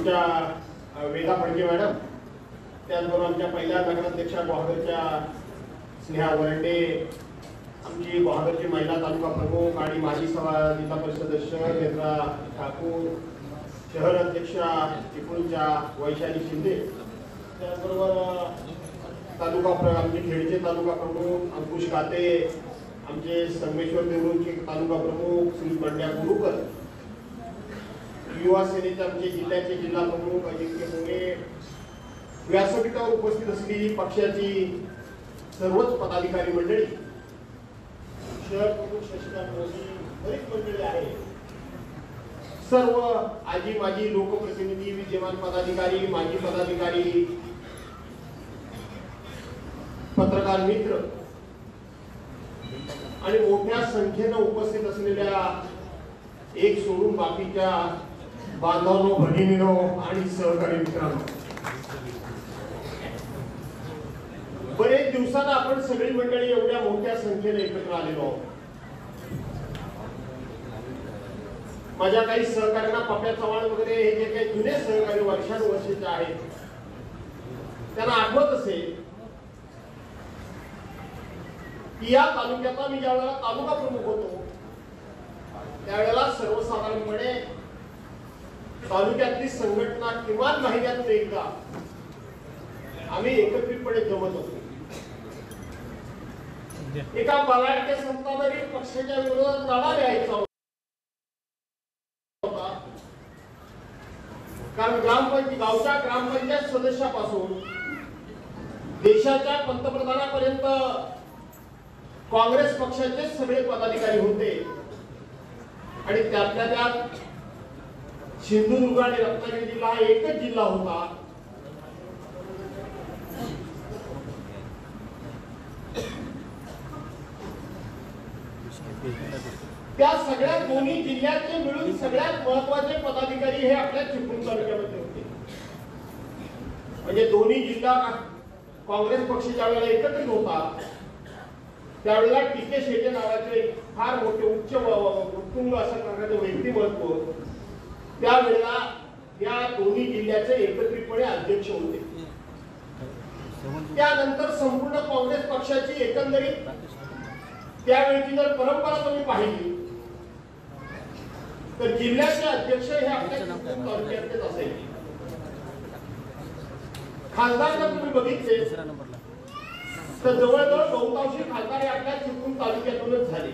आमच्या वेदा फडके मॅडम, त्याचबरोबर आमच्या पहिल्या नगराध्यक्षा बहादरच्या स्नेहा वरंडे, आमची बहादरची महिला तालुका प्रमुख आणि माजी जिल्हा परिषद सदस्य नेत्रा ठाकूर, शहर अध्यक्षा चिपळूणच्या वैशाली शिंदे, त्याचबरोबर आमचे खेडचे तालुका प्रमुख अंकुश काते, आमचे संगमेश्वर देवरूरचे तालुका प्रमुख श्री बंड्या गुरुकर, युवा सेनेचे आमचे जिल्ह्याचे जिल्हा प्रमुख अजिंक्य मोरे, व्यासपीठावर उपस्थित असलेली पक्षाची सर्वच पदाधिकारी मंडळी, शहर प्रमुख शशिकांत मोदी, बरीच मंडळी आहे, सर्व आजी माजी लोकप्रतिनिधी, विद्यमान पदाधिकारी, माजी पदाधिकारी, पत्रकार मित्र आणि मोठ्या संख्येने उपस्थित असलेल्या एक सोडून बाकीच्या बांधवांनो, भगिनींनो आणि सहकारी मित्रांनो, बरेच दिवसांना आपण सगळी मंडळी एवढ्या मोठ्या संख्येने एकत्र आलेलो आहोत. माझ्या काही सहकार्यांना पप्या चव्हाण वगैरे हे जे काही जुने सहकारी वर्षानुवर्षीचे आहेत त्यांना आठवत असेल की या तालुक्याचा मी ज्या वेळेला तालुका प्रमुख होतो त्यावेळेला सर्वसाधारणपणे तालुक्यातली संघटना किमान महिन्यातून एकदा आम्ही एकत्रितपणे जमत होतो. एका बलाढ्य संस्थांनी पक्षाच्या विरोधात लढा द्यायचा होता, कारण गावच्या ग्रामपंचायत सदस्यापासून देशाच्या पंतप्रधानापर्यंत काँग्रेस पक्षाचे सगळे पदाधिकारी होते आणि त्यातल्या त्यात सिंधुदुर्ग आणि रत्नागिरी जिल्हा हा एकच जिल्हा होता. त्या सगळ्या दोन्ही जिल्ह्याचे मिळून सगळ्यात महत्वाचे पदाधिकारी हे आपल्या चिपळूण तालुक्यामध्ये होते. म्हणजे दोन्ही जिल्हा काँग्रेस पक्ष ज्या वेळेला एकत्रित होता त्यावेळेला टीके शेटे नावाचे फार मोठे उच्च उत्तुंग असं प्रकारचे व्यक्तिमत्व त्यावेळेला या दोन्ही जिल्ह्याचे एकत्रितपणे अध्यक्ष होते. त्यानंतर संपूर्ण काँग्रेस पक्षाची एकंदरीत त्यावेळची जर परंपरा तुम्ही पाहिली तर जिल्ह्याचे अध्यक्ष हे आपल्या चिपळूण तालुक्यातलेच असायचे. खासदार जर तुम्ही बघितले तर जवळजवळ बहुतांशी खासदार हे आपल्या चिपळूण तालुक्यातूनच झाले.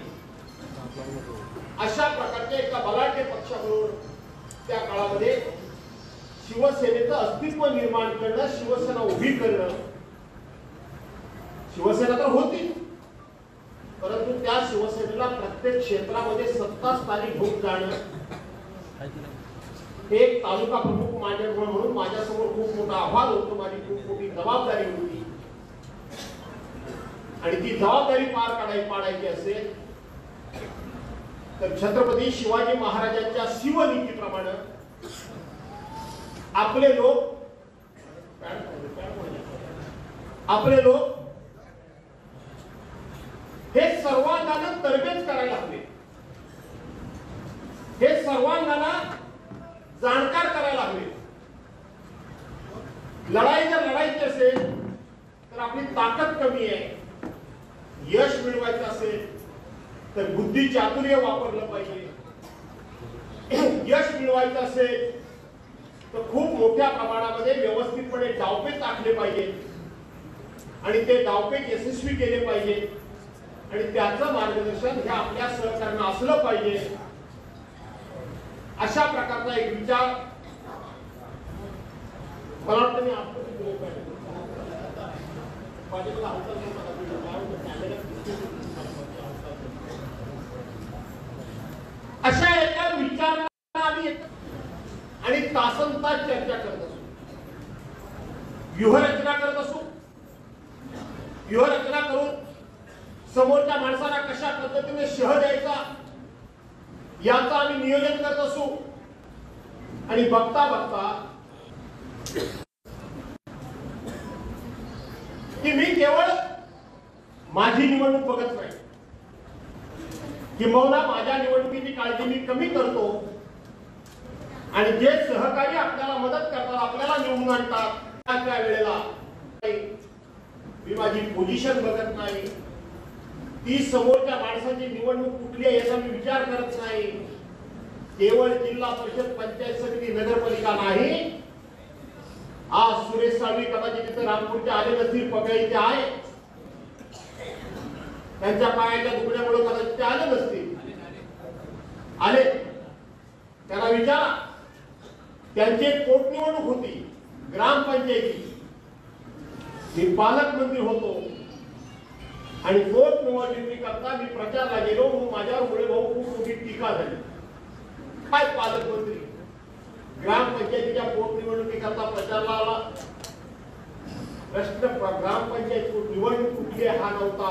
अशा प्रकारच्या एका बलाढ्य पक्षाबरोबर त्या काळामध्ये शिवसेनेचं अस्तित्व निर्माण करणं, शिवसेना उभी करणं, शिवसेना तर होती परंतु त्या शिवसेनेला प्रत्येक क्षेत्रामध्ये सत्ता स्थानिक घेऊन जाणं एक तालुका प्रमुख म्हणून माझ्यासमोर खूप मोठा आव्हान होतं, माझी खूप मोठी जबाबदारी होती आणि ती जबाबदारी पाडायची असेल तर छत्रपती शिवाजी महाराजांच्या शिवनीतीप्रमाणे आपले लोक हे सर्वांगानं तरबेज करायला हवे, हे सर्वांगानं जाणकार करायला हवे. लढाई जर लढायची असेल तर आपली ताकद कमी आहे, यश मिळवायचं असेल तर बुद्धी चातुर्य वापरलं पाहिजे, यश मिळवायचं असेल तर खूप मोठ्या प्रमाणामध्ये व्यवस्थितपणे डावपेच आखले पाहिजे आणि ते डावपेच यशस्वी केले पाहिजे आणि त्याचं मार्गदर्शन हे आपल्या सहकार्यांना असलं पाहिजे. अशा प्रकारचा एक विचार मला वाटतं अशा एका विचारांना आम्ही आणि तासनतास चर्चा करत असू, व्यूहरचना करत असू, व्यूहरचना करून समोरच्या माणसाला कशा पद्धतीने शह द्यायचा याचं आम्ही नियोजन करत असू आणि बघता बघता की मी केवळ माझी निवडणूक बघत नाही, किंबहुना माझ्या निवडणुकीची काळजी मी कमी करतो आणि जे सहकारी आपल्याला मदत निवडून आणतात त्या वेळेला मी माझी पोझिशन बघत नाही, ती समोरच्या माणसाची निवडणूक कुठली आहे याचा मी विचार करत नाही. केवळ जिल्हा परिषद, पंचायत समिती, नगरपालिका नाही, आज सुरेश साळवी कदाचित तिथे रामपूरच्या आले नसतील, पगळे इथे आहे, त्यांच्या पायाच्या दुखण्यामुळे कदाचित ते आले नसतील. आले, त्यांना विचारा. त्यांची एक पोटनिवडणूक होती ग्रामपंचायतीची, मी पालकमंत्री होतो आणि पोटनिवडणुकी करता मी प्रचारला गेलो, माझ्यावर मुळे भाऊ खूप मोठी टीका झाली. काय पालकमंत्री ग्रामपंचायतीच्या पोटनिवडणुकी करता प्रचारला आला? प्रश्न ग्रामपंचायत निवडणूक कुठली हा नव्हता,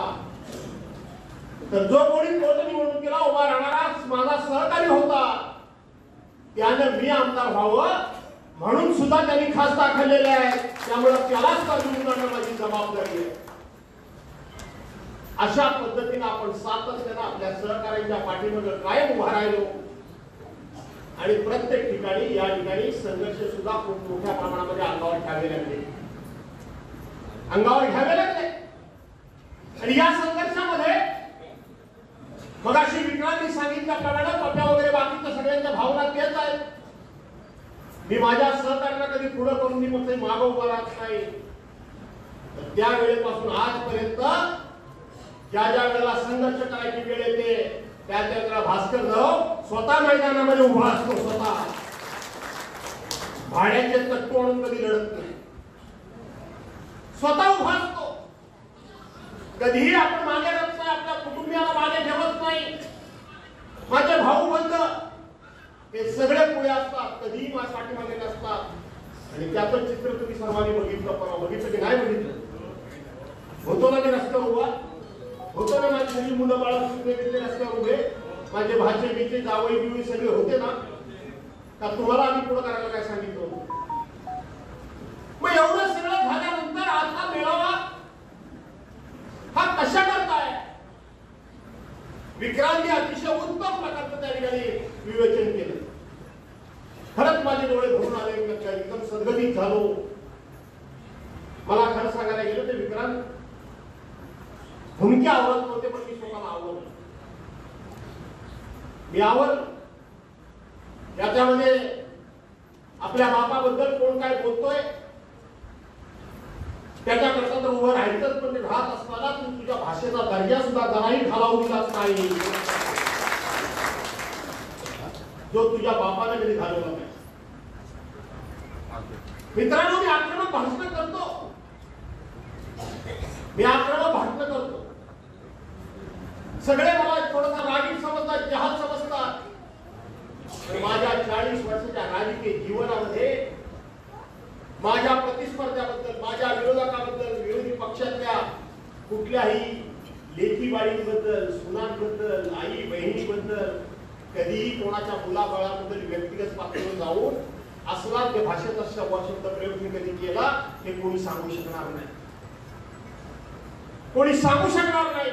तर जो कोणी पोटनिवडणुकीला उभा राहणारा माझा सहकारी होता त्यानं मी आमदार व्हावं म्हणून सुद्धा त्यांनी खास दाखवलेले आहे. त्यामुळे त्यालाच निवडून आणणं माझी जबाबदारी आहे. अशा पद्धतीने आपण सातत्यानं आपल्या सहकार्यांच्या पाठीमागे कायम उभा राहिलो आणि प्रत्येक ठिकाणी या ठिकाणी संघर्ष सुद्धा खूप मोठ्या प्रमाणामध्ये अंगावर घ्यावे लागले. आणि या संघर्षामध्ये मगाशी विक्रांतनी सांगितल्याप्रमाणे पप्या वगैरे बाकीच्या सगळ्यांच्या भावना तेच आहेत. मी माझ्या सहकार्यांना कधी पुढे करून मी मग मागे उभा राहत नाही. त्या वेळेपासून आजपर्यंत ज्या ज्या वेळेला संघर्ष करायची वेळ येते त्या वेळेला भास्कर जाऊ स्वतः मैदानामध्ये उभा असतो. स्वतः भाड्याचे तत्व म्हणून कधी लढत नाही, स्वतः उभा असतो. कधीही आपण मागे राहत नाही, आपल्या कुटुंबियाला मागे ठेवत नाही. माझे भाऊ बंध हे सगळे पुढे असतात, कधीही माझ्या पाठीमागे नसतात. आणि त्याचं चित्र तुम्ही सर्वांनी बघितलं की नाही बघितलं? होतो ना मी रस्त्यावर उभा, होतो ना माझी सगळी मुलं बाळ रस्त्यावर उभे, माझे भाचे बिचे जावई बिवई सगळे होते ना, का तुम्हाला आम्ही पुढे करायला काय सांगितलं? मग एवढं सगळं झाल्यानंतर आता मेळावा हा कशा करताय? विक्रांतने अतिशय उत्तम प्रकारचं त्या ठिकाणी विवेचन केलं. खरंच माझे डोळे भरून आले, एकदम सद्गतीत झालो. मला खरं सांगायला गेलं तर विक्रांत भूमिका आवडत नव्हते, पण मी स्वतःला आवडलो. मी आवडलो. याच्यामध्ये आपल्या बापाबद्दल कोण काय बोलतोय त्याच्याकरता तर उभं राहायचंच, पण राहत असताना तू तुझ्या भाषेचा दर्जा सुद्धा जराही खालावू दिलाच नाही, जो तुझ्या बापाने कधी घालवला नाही. मित्रांनो, मी आक्रमक भाषण करतो, मी आक्रमक भाषण करतो. सगळे मला थोडासा रागीट समजतात, जहाज समजतात. माझ्या 40 वर्षाच्या राजकीय जीवनामध्ये माझ्या प्रतिस्पर्ध्याबद्दल, माझ्या विरोधकाबद्दल, विरोधी पक्षातल्या कुठल्याही लेखी बाळींबद्दल, सुनांबद्दल, आई बहिणीबद्दल कधीही कोणाच्या मुलाबाळाबद्दल व्यक्तिगत पातळीवर जाऊन असला त्या भाषेचा शब्द प्रयोग मी कधी केला हे कोणी सांगू शकणार नाही. कोणी सांगू शकणार नाही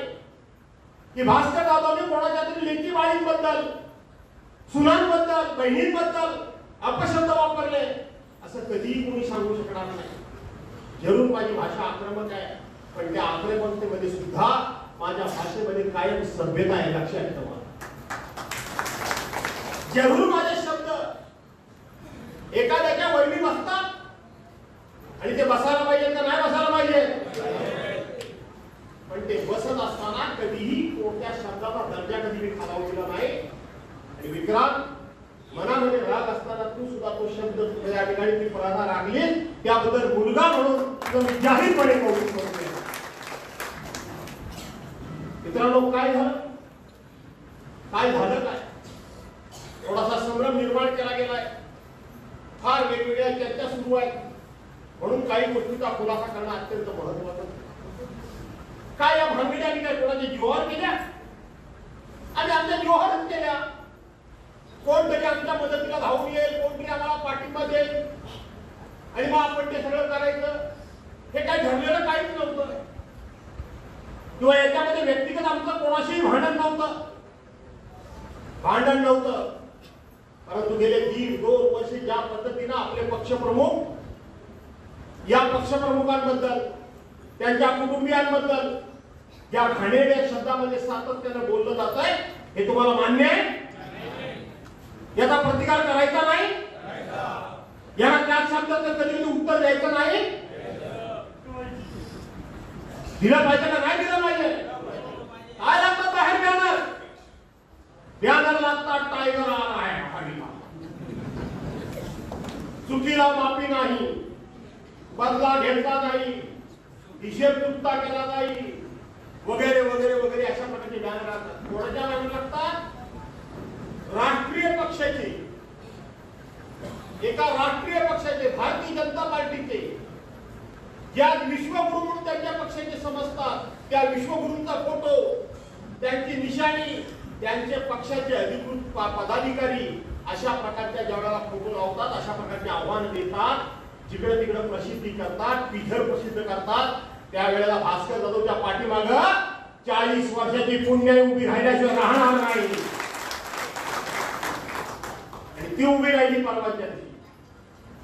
की भास्कर जाधवने कोणाच्या तरी लेखी बाळींबद्दल, सुनांबद्दल, बहिणींबद्दल अपशब्द वापरले असं कधीही कोणी सांगू शकणार नाही. जरूर माझी भाषा आक्रमक आहे, पण त्या आक्रमकतेमध्ये सुद्धा माझ्या भाषेमध्ये कायम सभ्यता आहे, लक्षात ठेवा. जरूर माझे शब्द एखाद्याच्या वरवी बसतात आणि ते बसायला पाहिजे का नाही बसायला पाहिजे, पण ते बसत असताना कधीही कोणत्या शब्दाचा दर्जा कधी मी खालावलेला नाही. आणि विक्रांत, मनामध्ये राग असताना तू सुद्धा तो शब्द या ठिकाणी ती प्रथा राखली, त्याबद्दल मुलगा म्हणून मी जाहीरपणे कौतुक करतो. मित्रांनो, काय झालं काय थोडासा संभ्रम निर्माण केला गेलाय. फार वेगवेगळ्या चर्चा सुरू आहेत, म्हणून काही गोष्टीचा खुलासा करणं अत्यंत महत्वाचं. काय या भानगड्यांनी काय कोणाच्या जीवावर केल्या आणि आमच्या जीवावरच केल्या. कोणतरी आमच्या मदतीला धावून येईल, कोणतरी आम्हाला पाठिंबा देईल आणि मग आपण ते सगळं करायचं, हे काय ठरलेलं काहीच नव्हतं. किंवा याच्यामध्ये व्यक्तिगत आमचं कोणाशीही भांडण नव्हतं. परंतु गेले 1.5-2 वर्ष ज्या पद्धतीने आपले पक्षप्रमुख या पक्षप्रमुखांबद्दल, त्यांच्या कुटुंबियांबद्दल ज्या घाणेरड्या शब्दामध्ये सातत्याने बोललं जात आहे, हे तुम्हाला मान्य आहे? याचा प्रतिकार करायचा नाही? याला त्या शब्दाचं कधी उत्तर द्यायचं नाही? दिलं पाहिजे का नाही दिलं पाहिजे? काय लागतं बाहेर बॅनर? बॅनर लागतात टायगर आ रहा है, चुकीला माफी नाही, बदला घेतला नाही, हिशेबचुकता केला नाही, वगैरे वगैरे वगैरे अशा प्रकारचे बॅनर असतात. कोणाच्या बॅनर लागतात? राष्ट्रीय पक्षाचे, एका राष्ट्रीय पक्षाचे, भारतीय जनता पार्टीचे, ज्या विश्वगुरु म्हणून त्यांच्या पक्षाचे समजतात, त्या विश्वगुरूंचा फोटो, त्यांची निशाणी, त्यांचे पक्षाचे अधिकृत पदाधिकारी अशा प्रकारच्या ज्यावेळेला फोटो लावतात, अशा प्रकारचे आव्हान देतात, जिकडे तिकडे प्रसिद्धी करतात, पिझर प्रसिद्ध करतात, त्यावेळेला भास्कर जाधवच्या पाठीमागे 40 वर्षाची पुण्याई उभी राहिल्याशिवाय राहणार नाही. आणि ती उभी राहिली परवाच्या दिवशी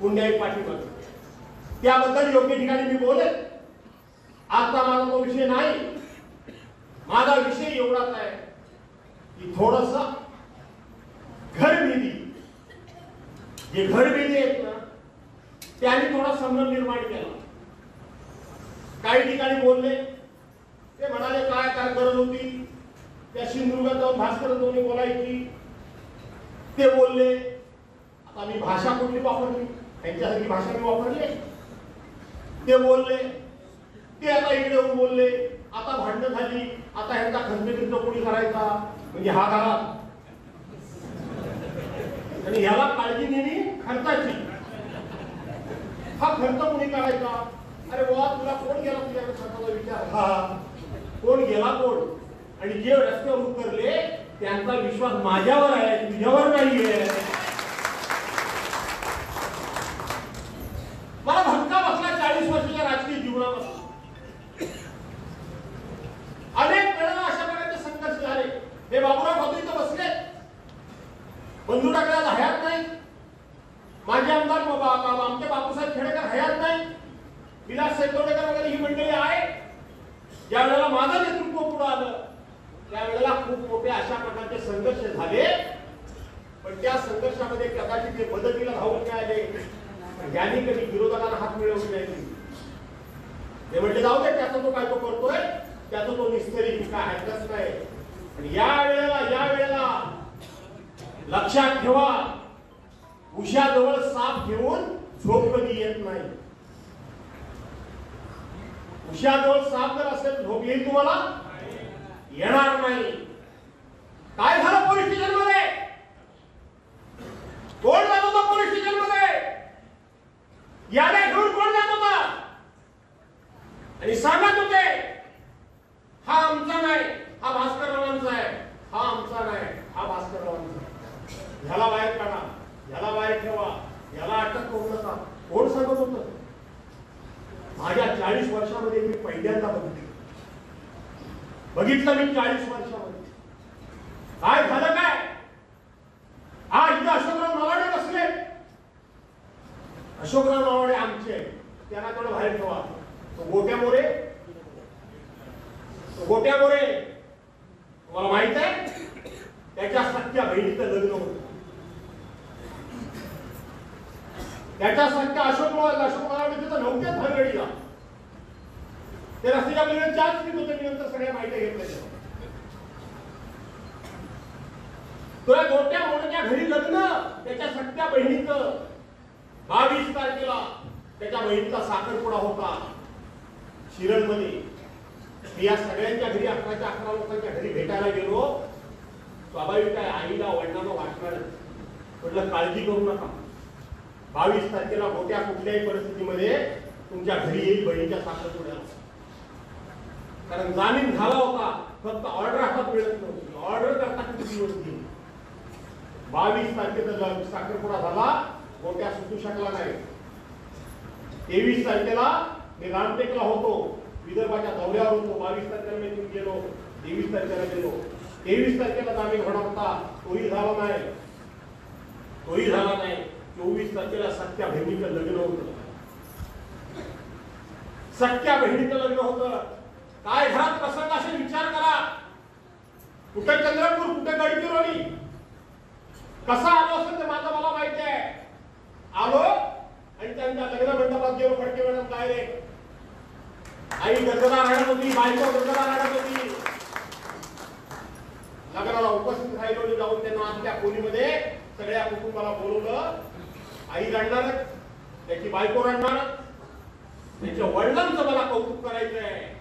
पुण्याई पाठीमागे. त्याबद्दल योग्य ठिकाणी मी बोलेन. आता माझा तो विषय नाही. माझा विषय एवढाच आहे की थोडस घरभेदी, जे घरभेदी आहेत ना, त्यांनी थोडा संभ्रम निर्माण केला. काही ठिकाणी बोलले, ते म्हणाले काय काय गरज होती त्या सिंधुदुर्गात जाऊन भास्कर जाधवने बोलायची. ते बोलले, आता मी भाषा कुठली वापरली, त्यांच्यासारखी भाषा मी वापरली. ते बोलले, ते आता इकडे येऊन बोलले, आता भांडण झाली, आता ह्यांचा खंतबिंत कोणी करायचा, म्हणजे हा करा. आणि ह्याला काळजी नेली खर्चाची. हा खर्च कोणी करायचा? अरे वा, तुला कोण गेला तुझ्याकडे खर्चाचा विचार? हा कोण गेला कोण? आणि जे रस्त्यावर उतरले त्यांचा विश्वास माझ्यावर आहे, तुझ्यावर नाहीये. मला धक्का बसला 40 वर्षाच्या राजकीय जीवनापासून. अनेक वेळा अशा प्रकारचे संघर्ष झाले. हे बाबूराव भाऊ इथं बसले, बंधू टाकल्याला हयात नाही, माझे आमदार आमचे बापूसाहेब खेडेकर हयात नाही, विलास सैतोडेकर वगैरे ही मंडळी आहे. ज्या वेळेला माझं नेतृत्व पुढे आलं त्यावेळेला खूप मोठे अशा प्रकारचे संघर्ष झाले. पण त्या संघर्षामध्ये कदाचित ते मदतीला धावून मिळाले, ज्यांनी कधी विरोधकांना हात मिळवून नाही. ते म्हणजे जाऊ दे, त्याचा तो काय तो करतोय, त्याचा तो निस्तरी काय हरकत नाही. आणि या वेळेला लक्षात ठेवा, उशाजवळ साप घेऊन झोप कधी येत नाही. उशाजवळ साप जर असेल झोप येईल तुम्हाला? येणार नाही. काय झालं पोलीस स्टेशन मध्ये? कोण जात होता पोलीस स्टेशन मध्ये? याने घेऊन कोण जात होता? आणि सांगत होते हा आमचा नाही, हा भास्कररावांचा आहे, हा आमचा नाही, हा भास्कररावांचा आहे. ह्याला बाहेर काढा, ह्याला बाहेर ठेवा, ह्याला अटक करू नका. कोण सांगत होतं? माझ्या 40 वर्षामध्ये मी पहिल्यांदा बघितलं मी 40 वर्षामध्ये. काय झालं काय? आज इथं अशोकराव नवाडे बसले. अशोकराव नवाडे आमचे, त्यांना थोडं बाहेर ठेवा. गोट्या मोरे तुम्हाला माहित आहे, त्याच्या सख्या बहिणीचं लग्न होतं. त्याच्या सख्या अशोक नवाडे तिथं नव्हत्याच भानगडीला. ते रस्त्याच्या पलीकडे चार्ज पीत होते. मी नंतर सगळ्या माहिती घेतल्या. तुला गोट्या मोठ्या घरी लग्न, त्याच्या सख्या बहिणीचं 22 तारखेला त्याच्या बहिणीचा साखरपुडा होता शिरणमध्ये. मी या सगळ्यांच्या घरी 11 लोकांच्या घरी भेटायला गेलो. स्वाभाविक आहे, आईला वडिलांना वाटणार. म्हटलं काळजी करू नका, 22 तारखेला गोट्या कुठल्याही परिस्थितीमध्ये तुमच्या घरी येईल बहिणीच्या साखरपुड्याला. कारण जामीन झाला होता, फक्त ऑर्डर हातात मिळत नव्हती. ऑर्डर करता किती होती? 22 तारखेचा साखरपुडा झाला, गोट्या सुटू शकला नाही. 23 तारखेला मी रामटेकला होतो, विदर्भाच्या दौऱ्यावर होतो. 22 तारखेला मी तिथे गेलो, 23 तारखेला गेलो. 23 तारखेला जामीन होणार होता, तोही झाला नाही. 24 तारखेला सख्या बहिणीचं लग्न होतं. सख्या बहिणीचं लग्न होतं. काय घरात प्रसंग असे विचार करा. कुठे चंद्रपूर, कुठे गडचिरोली, कसा आलो असेल ते माझं मला माहिती आहे. आलो आणि त्यांच्या लग्न मंडपात गेलो. फडके मॅडम काय रे, आई गजरा रडत होती, बायको गजरा रडत होती. लग्नाला उपस्थित राहिलो, जाऊन त्यांना आमच्या खोलीमध्ये सगळ्या कुटुंबाला बोलवलं. आई रडणार, त्याची बायको रडणार, त्यांच्या वडिलांचं मला कौतुक करायचंय,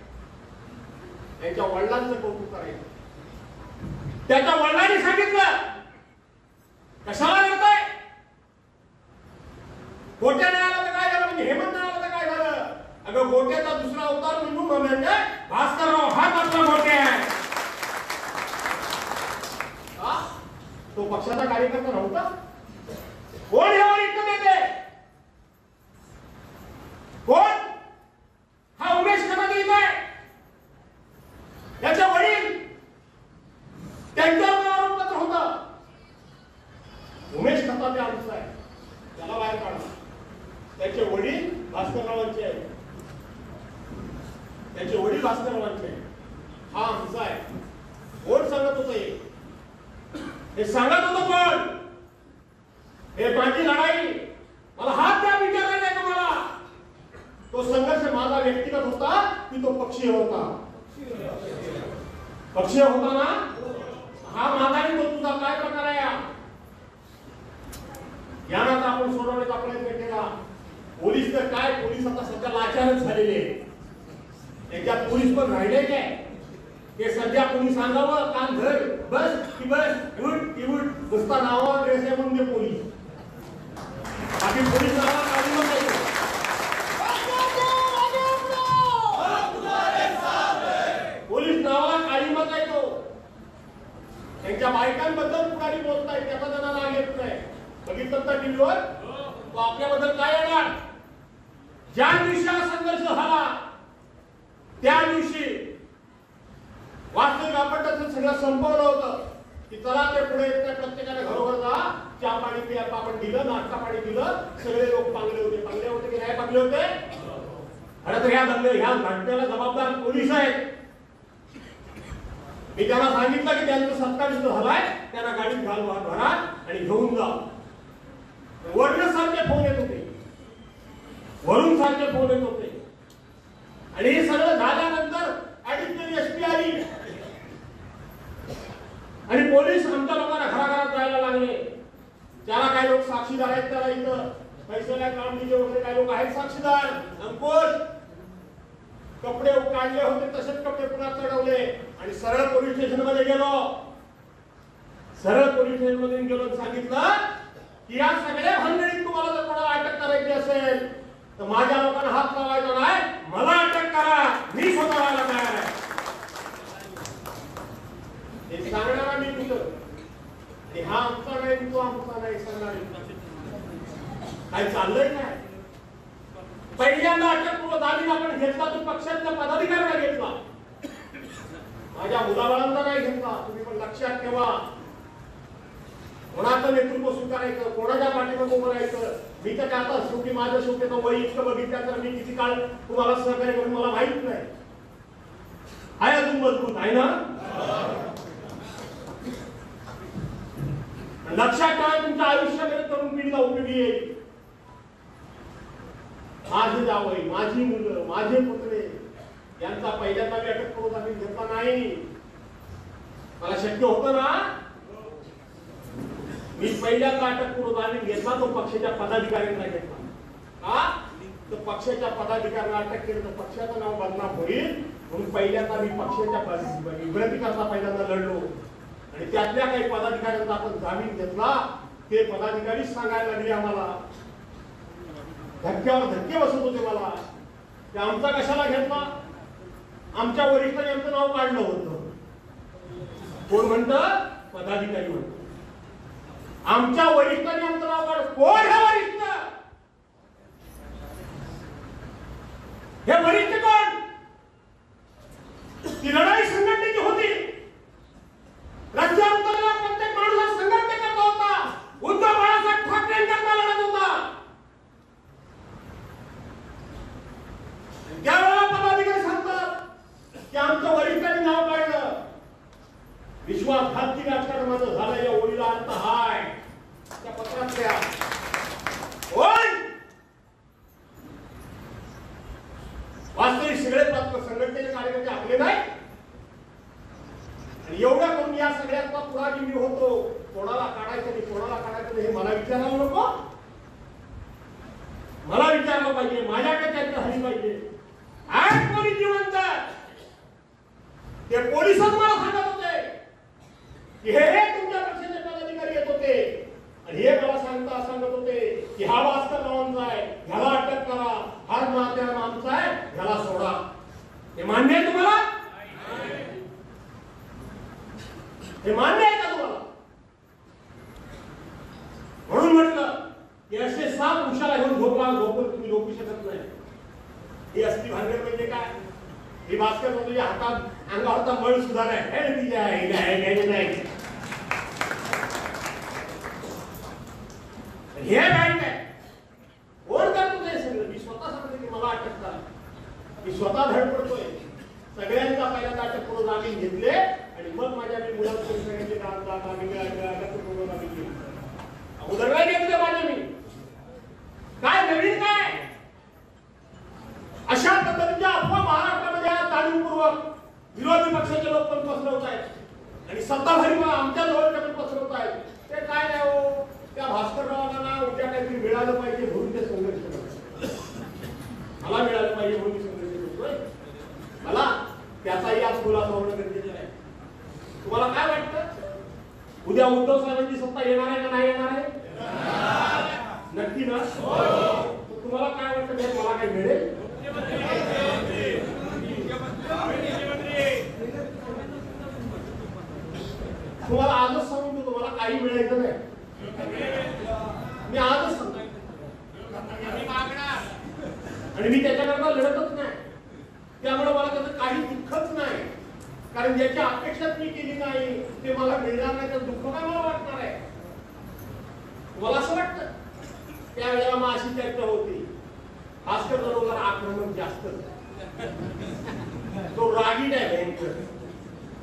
त्यांच्या वडिलांचं कौतुक करायचं. त्याच्या वडिलांनी सांगितलं, कशाला रडताय? गोट्या नाही आला तर काय झालं, म्हणजे हेमंत नाही आला तर काय झालं? अगं गोट्याचा दुसरा अवतार म्हणून म्हणजे भास्करराव हाच आपला गोट्या आहे. तो पक्षाचा कार्यकर्ता नव्हता. कोण हे वरिष्ठ नेते? कोण? हा उमेश खताचे इथं आहे. त्याचे वडील, त्यांच्यावर आरोपपत्र होतं. उमेश खताचे आमचा आहे, त्याला बाहेर काढा. त्याचे वडील भास्कररावांचे आहेत, त्याचे वडील भास्कररावांचे आहेत. हा आमचा आहे. कोण सांगत होतं हे सांगत होतं कोण? हे माझी लढाई, मला हात द्या विचारायला नाही तुम्हाला. तो संघर्ष माझा व्यक्तिगत होता की तो पक्षीय होता? पक्षीय होता ना. हा माझा आणि तो तुझा काय प्रकार आहे? यानाच आपण सोडवण्याचा प्रयत्न केला. पोलीस तर काय, पोलीस आता सध्या लाचारच झालेले. त्याच्यात पोलीस पण राहिले काय? ते सध्या कोणी सांगावं काम घर बस की बस, उठ की उठ, नुसता नावावर ड्रेस आहे म्हणून ते पोलीस. बाकी पोलीस नावाला काढून नाही. पोलीस नावाला काळीमत आहे तो. त्यांच्या बायकांबद्दल पुढारी बोलताय, त्याचा त्यांना राग येत नाही. बघितलं तर टीव्हीवर तो आपल्याबद्दल काय येणार? ज्या दिवशी हा संघर्ष झाला त्या दिवशी वास्तविक आपण त्याचं सगळं संपवलं होतं की चला ते पुढे प्रत्येकाने घरोघर जा, चहा पाणी पिया आपण दिलं, नाश्ता पाणी दिलं. सगळे लोक पांगले होते. पांगले होते की नाही पांगले होते? खरं तर ह्या घटनेला जबाबदार पोलीस आहेत. मी त्यांना सांगितलं की त्यांचा सत्कार झालाय, त्यांना गाडीत घाल भरा आणि घेऊन जा. वरून सारखे फोन येत होते, वरून सारखे फोन येत होते. आणि हे सगळं झाल्यानंतर ऍडिशनल एसपी आली आणि पोलीस आमच्या लोकांना घराघरात जायला लागले. त्याला काही लोक साक्षीदार आहेत, त्याला इथं पैशाला कामगिरी वगैरे काही लोक आहेत साक्षीदार. अंकुश कपडे काढले होते तसेच कपडे पुन्हा चढवले आणि सरळ पोलीस स्टेशन मध्ये गेलो. सरळ पोलीस स्टेशन मध्ये गेलो, सांगितलं की या सगळ्या भानगडीत तुम्हाला जर कोणाला अटक करायची असेल तर माझ्या लोकांना हात लावायचा नाही, मला अटक करा, मी स्वतःला तयार आहे. हे सांगणारा मी कुठं? हा आमचा नाही, तो आमचा नाही सांगणार. काय चाललंय काय? पहिल्यांदा अटकपूर्व जामीन आपण घेतला तो पक्षाच्या पदाधिकाऱ्यांना घेतला, माझ्या मुलाबाळांना नाही घेतला. तुम्ही पण लक्षात ठेवा, कोणाचं नेतृत्व स्वीकारायचं, कोणाच्या पाठीमागे उभं राहायचं. मी तर आता शेवटी माझं शेवटी तो वय इतकं बघितलं तर मी किती काळ तुम्हाला सहकार्य करून मला माहित नाही. आहे अजून मजबूत आहे ना. लक्षात ठेवा, तुमच्या आयुष्यामध्ये तरुण पिढीला उपयोगी येईल. माझे जावई, माझी मुलं, माझे पुतळे यांचा पहिल्यांदा मी अटक करून जामीन घेतला नाही. मला शक्य होतं ना. मी पहिल्यांदा अटक करून जामीन घेतला तो पक्षाच्या पदाधिकाऱ्यांना घेतला. का तर पक्षाच्या पदाधिकाऱ्यांना अटक केलं तर पक्षाचं नाव बदनाम होईल म्हणून पहिल्यांदा मी पक्षाच्या विभ्रतीकरता पहिल्यांदा लढलो. आणि त्यातल्या काही पदाधिकाऱ्यांचा आपण जामीन घेतला. ते पदाधिकारी सांगायला लागले आम्हाला, धक्क्यावर धक्के बसत होते मला, ते आमचा कशाला घेतला? आमच्या वरिष्ठांनी आमचं नाव काढलं होतं. कोण म्हणतं? पदाधिकारी म्हणतो. आमच्या वरिष्ठांनी आमचं नाव काढलं. कोण हे वरिष्ठ? हे वरिष्ठ कोण? ती लढाई संघटनेची होती. रस्त्यावर उतरलेला प्रत्येक माणूस संघटने करता होता. उद्धव बाळासाहेब ठाकरेंकरता लढत होता. त्यावेळेस की आमचं वरिष्ठांनी नाव काढलं, विश्वासघाती राजकारणाचं झालं, या ओळीला अर्थ हाय त्या पत्रातल्या. वास्तविक सगळे संघटनेचे कार्यकर्ते आपले नाही. आणि एवढं करून या सगळ्याचा पुढारी मी होतो, कोणाला काढायचं नाही कोणाला काढायचं नाही हे मला विचारायला नको. मला विचारलं पाहिजे, माझ्याकडे चर्चा झाली पाहिजे. आज पोलीस जिवंत ते पोलिसच मला सांगत होते की हे तुमच्या पक्षाचे पदाधिकारी येत होते आणि हे मला सांगत होते की हा भास्कर रावांचा आहे, ह्याला अटक करा, हा मात्या आमचा आहे, ह्याला सोडा. हे मान्य आहे तुम्हाला? हे मान्य आहे का तुम्हाला? म्हणून म्हटलं की असे 7 उशाला घेऊन झोपून तुम्ही झोपू शकत नाही. ही असली भानगड म्हणजे काय? ही भास्कर म्हणजे हातात अंगावरचा मळ सुद्धा नाही. हे बँक आहे. कोण करतो ते सगळं? मी स्वतः सांगतो की मला अटक करा. मी स्वतः धडपडतोय. सगळ्यांचा पहिल्यांदा अटक करून जामीन घेतले आणि मग माझ्या मी मुलांकडून सगळ्यांचे उदरवाय घेतले माझे मी. काय नवीन काय? अशा पद्धतीच्या अफवा महाराष्ट्रामध्ये जाणीवपूर्वक विरोधी पक्षाचे लोक पण पसरवत आहेत आणि सत्ताधारी आमच्या जवळच्या पण पसरवत आहेत. ते काय नाही हो, त्या भास्कररावांना उद्या काहीतरी मिळालं पाहिजे म्हणून ते संघर्ष करतात. मला मिळालं पाहिजे म्हणून संघर्ष करतोय. मला त्याचाही आज खुलासा होणं गरजेचं आहे. तुम्हाला काय वाटतं उद्या उद्धव साहेबांची सत्ता येणार आहे का नाही येणार आहे? नक्की ना? तुम्हाला काय वाटतं मला काय मिळेल? तुम्हाला आजच सांगून देतो मला काही मिळायचं नाही. मी आजच सांगतो आणि मी त्याच्याकरता लढतच नाही. त्यामुळे मला त्याचं काही दुःखच नाही, कारण ज्याची अपेक्षा मी केली नाही ते मला मिळणार नाही तर दुःख काय मला वाटणार आहे? मला असं वाटतं त्यावेळेला मग अशी चर्चा होती भास्कर बरोबर आक्रमक जास्त, तो रागीट आहे भयंकर.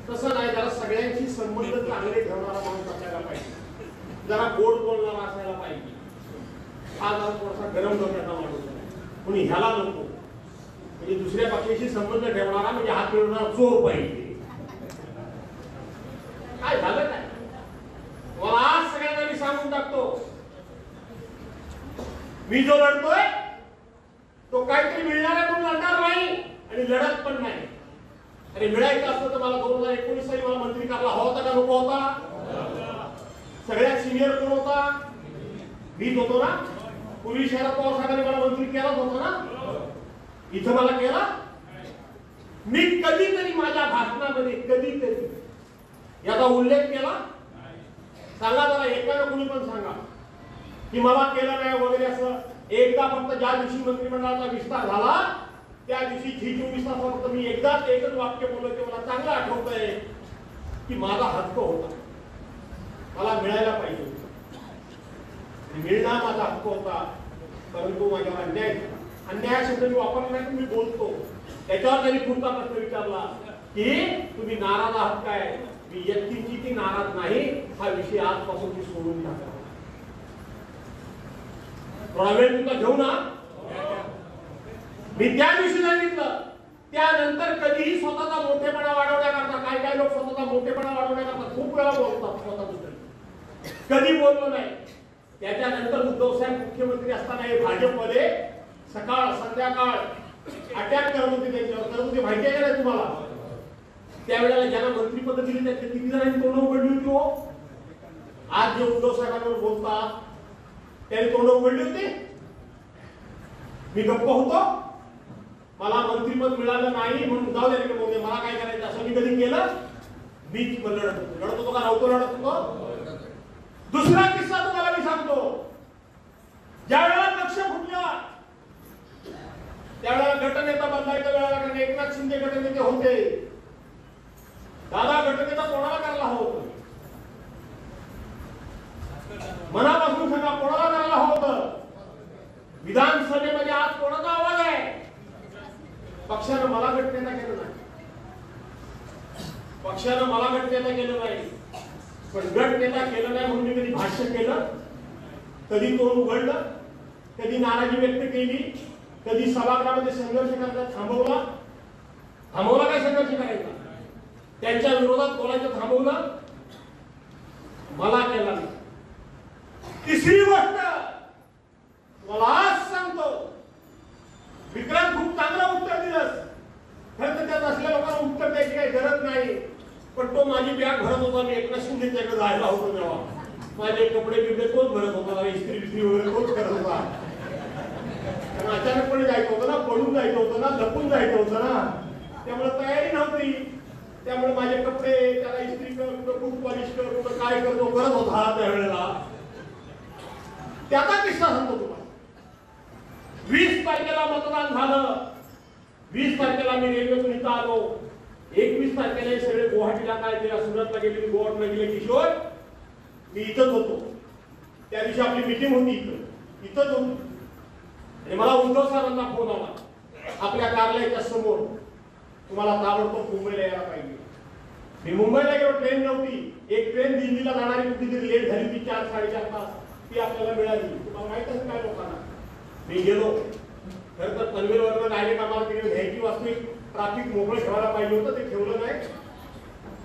तसं नाही, जरा सगळ्यांशी संबंध चांगले ठेवणारा माणूस असायला पाहिजे, जरा गोड बोलणारा असायला पाहिजे. हा जरा थोडासा गरम डोक्याचा माणूस आहे, कोणी ह्याला नको. म्हणजे दुसऱ्या पक्षाशी संबंध ठेवणारा म्हणजे हात मिळवणारा चोर पाहिजे. काय झालं काय? मला आज सगळ्यांना मी सांगून टाकतो, मी जो लढतोय तो काहीतरी मिळणार आहे म्हणून लढणार नाही आणि लढत पण नाही. अरे मिळायचं असतं तर मला 2019 साली मला मंत्री करायला हवा होता का नको होता? सगळ्यात सिनियर कोण होता? मीच होतो ना. पूर्वी शरद पवार साहेबांनी मला मंत्री केलाच होता ना. इथं मला केला. मी कधीतरी माझ्या भाषणामध्ये कधीतरी याचा उल्लेख केला? सांगा जरा, एकानं कुणी पण सांगा की मला केलं नाही वगैरे असं. एकदा फक्त ज्या दिवशी मंत्रिमंडळाचा विस्तार झाला त्या दिवशी जी 24 तासात मी एकच वाक्य बोललो ते मला चांगलं आठवतंय की माझा हक्क होता, मला मिळायला पाहिजे, मिळणार माझा हक्क होता, परंतु माझ्यावर अन्याय शब्द मी वापरला नाही. मी बोलतो त्याच्यावर त्यांनी पुढचा प्रश्न विचारला की तुम्ही नाराज आहात काय? मी व्यक्तीची ती नाराज नाही, हा विषय आजपासून मी सोडून टाका. थोडा वेळ तुमचा घेऊ ना. मी त्या दिवशी सांगितलं, त्यानंतर कधीही स्वतःचा मोठेपणा वाढवण्याकरता काय लोक स्वतःचा मोठेपणा वाढवण्याकरता खूप वेळा बोलतात स्वतःबद्दल. कधी बोललो नाही. त्याच्यानंतर उद्धव साहेब मुख्यमंत्री असताना हे भाजपमध्ये सकाळ संध्याकाळ अटॅक करत होते, त्यांच्यावर करत होते. माहिती आहे का नाही तुम्हाला? त्यावेळेला ज्यांना मंत्रीपद दिली त्याचे किती जणांनी तोंड उघडली होती हो? आज जे उद्धव साहेबांवर बोलतात त्यांनी तोंड उघडली होती. मी गप्प होतो, मला मंत्रीपद मिळालं नाही म्हणून जाऊ द्या बोलते, मला काय करायचं असं मी कधी केलं? मीच लढत होतो का नव्हतो लढत होतो? दुसरा किस्सा तुम्हाला मी सांगतो. ज्या वेळेला पक्ष फुटला त्यावेळेला गटनेता बदलायच्या वेळेला एकनाथ शिंदे गटनेते होते. दादा गटनेता कोणाला करायला हवं होतं? मनापासून सांगा, कोणाला करायला हवं होतं? विधानसभेमध्ये आज कोणाचा आवाज आहे? पक्षानं मला गटनेता केलं नाही. पक्षानं मला गटनेता केलं नाही, पण गटनेता केलं नाही म्हणून मी कधी भाष्य केलं, कधी तोंड उघडलं, कधी नाराजी व्यक्त केली, कधी सभागृहामध्ये संघर्ष करायचा थांबवला काय संघर्ष करायचा, त्यांच्या विरोधात बोलायचं थांबवलं, मला केला नाही. तिसरी गोष्ट मला आज सांगतो, विक्रांत खूप चांगला उत्तर दिलंस. खरं तर त्यात असल्या लोकांना उत्तर द्यायची काही गरज नाही, पण तो माझी बॅग भरत होता. मी एकनाथ शिंदेच्याकडे जायला होतो तेव्हा माझे कपडे बिबडे तोच भरत होता, इस्त्री बिस्त्री वगैरे तोच करत होता. अचानकपणे जायचं होतं ना, पळून जायचं होतं ना, लपून जायचं होतं ना, त्यामुळे तयारी नव्हती. त्यामुळे माझे कपडे त्याला इस्त्री कर, कुठं बूट पॉलिश कर, कुठं काय करतो करत होता त्यावेळेला. त्याचा किस्सा सांगतो तुम्हाला. 20 तारखेला मतदान झालं. 20 तारखेला मी रेल्वेतून इथं आलो. 21 तारखेला सगळे गुवाहाटीला काय गेला, सुरतला गेले, गोवाला गेले किशोर, मी इथंच होतो. त्या दिवशी आपली मीटिंग होती इथंच होतो. आणि मला उद्धव साहेबांचा फोन आला आपल्या कार्यालयाच्या समोर, तुम्हाला ताबडतोब मुंबईला यायला पाहिजे. मी मुंबईला गेलो, ट्रेन नव्हती. एक ट्रेन दिल्लीला जाणारी कुठेतरी लेट झाली होती, 4-4.5 तास, ती आपल्याला मिळाली. तुम्हाला माहित आहे काय लोकांना. मी गेलो. खरं तर पनवेलवरून डायरेक्ट आम्हाला तिकडे घ्यायची वास्तविक ट्रॅफिक मोकळं ठेवायला पाहिजे होतं, ते ठेवलं नाही,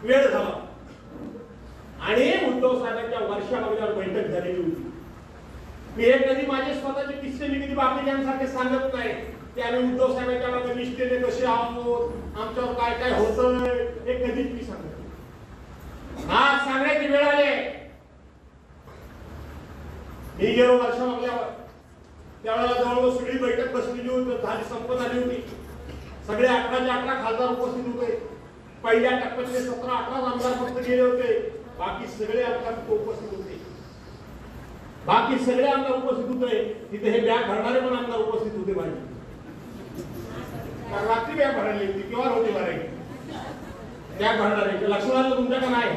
वेळ झाला. आणि उद्धव साहेबांच्या वर्षाबरोबर बैठक झालेली होती. मी हे कधी माझे स्वतःचे किस्से मी कधी बाकीच्यांसारखे सांगत नाही. ते आम्ही उद्धव साहेबांच्या मागे निष्ठेने कसे आहोत, आमच्यावर काय काय होतं, हे कधीच मी सांगत. आज सांगण्याची वेळ आली. मी गेलो वर्षाबरोबर, त्यावेळेला जवळजवळ सगळी बैठक बसलेली होती, झाली संपत आली होती. सगळे 18चे 18 खासदार उपस्थित होते. पहिल्या टप्प्यातले 17-18 आमदार फक्त गेले होते, बाकी सगळे आमदार उपस्थित होते. बाकी सगळे आमदार उपस्थित होते. तिथे हे बॅग भरणारे पण आमदार उपस्थित होते. माझे रात्री बॅग भरायला होती, केव्हा होते भरायची बॅग भरणारे. लक्ष्मणाला तुमच्याकडे नाही,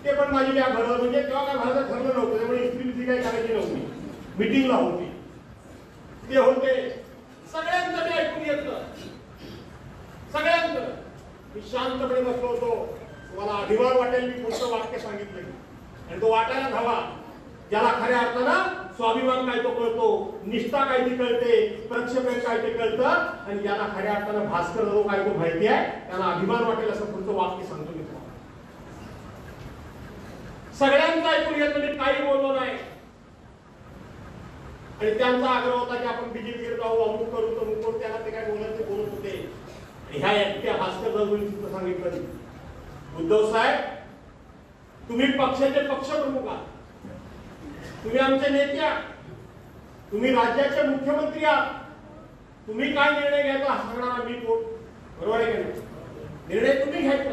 ते पण माझी बॅग भरलं. म्हणजे तेव्हा काय भरायचं ठरलं नव्हतं, त्यामुळे इस्त्री काय करायची नव्हती, मिटिंगला होती. ते होते सगळ्यांचं मी ऐकून घेतलं, सगळ्यांचं. मी शांतपणे बसलो होतो. मला अभिमान वाटेल मी पुढचं वाक्य सांगितलं, आणि तो वाटायला हवा. ज्याला खऱ्या अर्थानं स्वाभिमान काय तो कळतो, निष्ठा काय ती कळते, प्रक्षेपण काय ते कळतं, आणि ज्याला खऱ्या अर्थानं भास्कर जो काय तो माहिती आहे, त्यांना अभिमान वाटेल असं पुढचं वाक्य सांगतो मी. सगळ्यांचं ऐकून घेतलं, मी काही बोललो नाही. आणि त्यांचा आग्रह होता की आपण बीजेपीकडे जाऊ, अमुक करू तमुक करू. त्याला ते काय बोलत ते बोलत होते. आणि ह्या एकट्या भास्कर जाधवजींनी सांगितलं, उद्धव साहेब तुम्ही पक्षाचे पक्षप्रमुख आहात, तुम्ही आमचे नेते आहात, तुम्ही राज्याचे मुख्यमंत्री आहात, तुम्ही काय निर्णय घ्यायचा सांगणार मी कोण, बरोबर आहे का नाही. निर्णय तुम्ही घ्यायचा,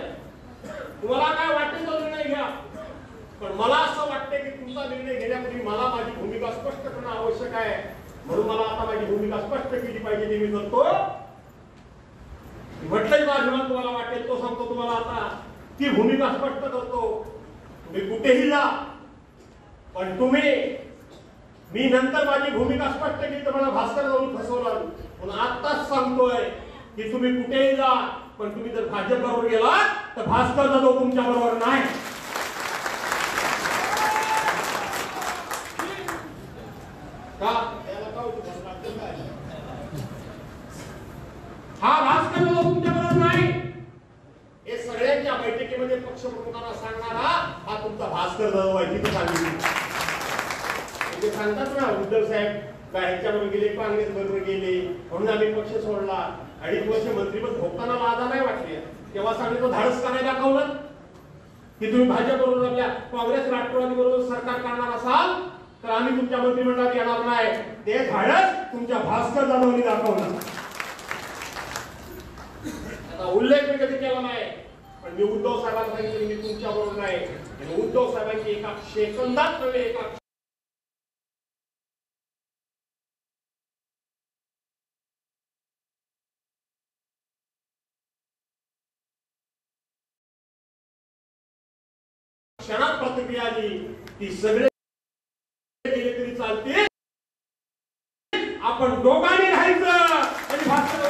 तुम्हाला काय वाटेल तो निर्णय घ्या. पण मला असं वाटतं की तुमचा निर्णय घेण्यापूर्वी मला माझी भूमिका स्पष्ट करणं आवश्यक आहे. म्हणून मला आता माझी भूमिका स्पष्ट केली पाहिजे, ते मी करतो. म्हटलंय माझं तुम्हाला वाटेल तो सांगतो तुम्हाला. आता ती भूमिका स्पष्ट करतो. तुम्ही कुठेही जा, पण तुम्ही, मी नंतर माझी भूमिका स्पष्ट केली तर मला भास्कर जाऊन फसवलं. म्हणून आत्ताच सांगतोय की तुम्ही कुठेही जा, पण तुम्ही जर भाजप बरोबर गेला तर भास्कर जाधव तुमच्या बरोबर नाही. हा भास्कर जाधव तुमच्या बरोबर नाही. हे सगळ्यांच्या बैठकीमध्ये पक्षप्रमुखांना सांगणारा हा तुमचा भास्कर जाधव आहे. तिथे सांगितलं ते सांगतात ना, उद्धव साहेब ह्याच्याबरोबर गेले, काँग्रेस बरोबर गेले, म्हणून आम्ही पक्ष सोडला. 2.5 वर्ष मंत्रीपद भोगताना लाजा नाही वाटली. तेव्हा सांगितलं धाडस करायला दाखवलं की तुम्ही भाजप बरोबर, आपल्या काँग्रेस राष्ट्रवादी बरोबर सरकार करणार असाल तर आम्ही तुमच्या मंत्रिमंडळात येणार नाही. ते धाडस तुमच्या भास्कर जाधवनी दाखवलं. आता उल्लेख मी कधी केला नाही, पण मी उद्धव साहेबांना सांगितलं मी तुमच्या बरोबर नाही. आणि उद्धव साहेबांची एका सेकंदात नव्हे, एका क्षणात प्रतिक्रिया आली ती सगळे गेले तरी चालते, आपण दोघांनी राहायचं. आणि भाजप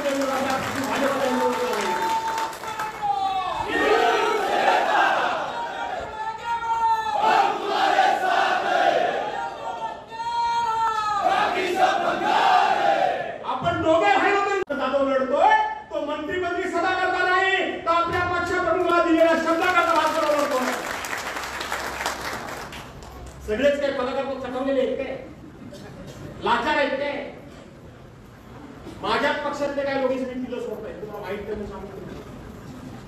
माझ्या पक्षातले काय लोक मी तिला सोडताय तुम्हाला माहित नाही सांगतो.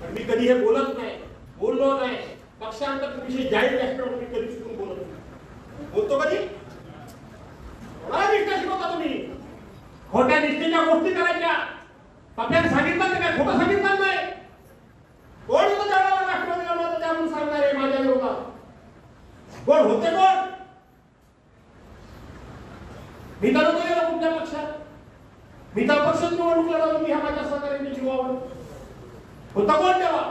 पण मी कधी हे बोलत नाही, बोललो नाही. पक्षांतर विषय जाहीर व्यासपीठावर मी कधी चुकून बोलत नाही. बोलतो कधी मला निष्ठा शिकवता तुम्ही. खोट्या निष्ठेच्या गोष्टी करायच्या. पप्याने सांगितलं ते काय खोटं सांगितलं नाही. कोण होतं त्यावेळेला राष्ट्रवादी गणाचं त्यामुळे सांगणार आहे माझ्या विरोधात. कोण होते कोण? मी तर नव्हतो गेलो कुठल्या पक्षात. मी तर पक्षात निवडणूक लढवली ह्या माझ्या सहकार्याच्या जीवावर. होता कोण तेव्हा?